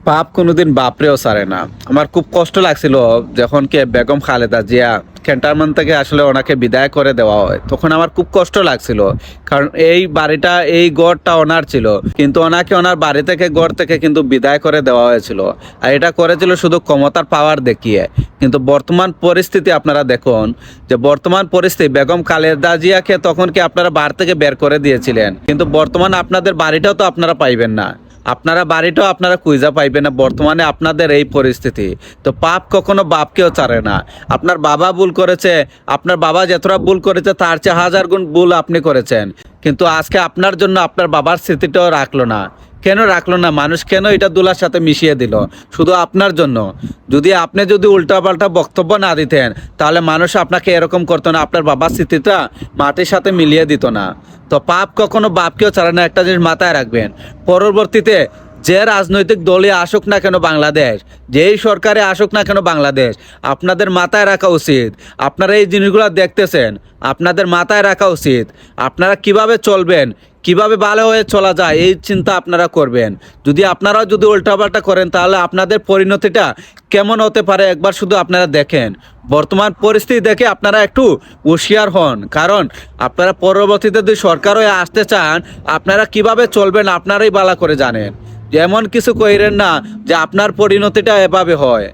পাপ কোনোদিন বাপরেও ছাড়ে না। আমার খুব কষ্ট লাগছিল যখন কে বেগম খালেদা জিয়া ক্যান্টনমেন্ট থেকে আসলে ওনাকে বিদায় করে দেওয়া হয়, তখন আমার খুব কষ্ট লাগছিল। কারণ এই বাড়িটা, এই গড়টা ওনার ছিল, কিন্তু ওনাকে ওনার বাড়ি থেকে, গড় থেকে কিন্তু বিদায় করে দেওয়া হয়েছিল। আর এটা করেছিল শুধু ক্ষমতার পাওয়ার দেখিয়ে। কিন্তু বর্তমান পরিস্থিতি আপনারা দেখুন, যে বর্তমান পরিস্থিতি, বেগম খালেদা জিয়াকে তখন কি আপনারা বাড়ি থেকে বের করে দিয়েছিলেন, কিন্তু বর্তমানে আপনাদের বাড়িটাও তো আপনারা পাইবেন না, আপনারা বাড়িটাও আপনারা কুইজা পাইবেন না। বর্তমানে আপনাদের এই পরিস্থিতি। তো পাপ কখনো বাপকেও ছাড়ে না। আপনার বাবা ভুল করেছে, আপনার বাবা যতটা ভুল করেছে তার চেয়ে হাজার গুণ ভুল আপনি করেছেন, কিন্তু আজকে আপনার জন্য আপনার বাবার স্মৃতিটাও রাখলো না। কেন রাখলো না? মানুষ কেন এটা দুলার সাথে মিশিয়ে দিল? শুধু আপনার জন্য। আপনি যদি উল্টাপাল্টা বক্তব্য না দিতেন, তাহলে মানুষ আপনাকে এরকম করতো না, আপনার বাবার স্মৃতিটা মাটির সাথে মিলিয়ে দিত না। তো পাপ কখনো বাপকেও ছাড়ে না, একটা জিনিস মাথায় রাখবেন। পরবর্তীতে যে রাজনৈতিক দলে আসুক না কেন বাংলাদেশ, যেই সরকারে আসুক না কেন বাংলাদেশ, আপনাদের মাথায় রাখা উচিত, আপনারা এই জিনিসগুলো দেখতেছেন, আপনাদের মাথায় রাখা উচিত আপনারা কিভাবে চলবেন, কিভাবে ভালো হয়ে চলা যায়, এই চিন্তা আপনারা করবেন। আপনারাও যদি উল্টাপাল্টা করেন, তাহলে আপনাদের পরিণতিটা কেমন হতে পারে একবার শুধু আপনারা দেখেন। বর্তমান পরিস্থিতি দেখে আপনারা একটু হুঁশিয়ার হন, কারণ আপনারা পরবর্তীতে যদি সরকার হয়ে আসতে চান, আপনারা কিভাবে চলবেন আপনারাই ভালো করে জানেন। এমন কিছু কইরেন না যে আপনার পরিণতিটা এভাবে হয়।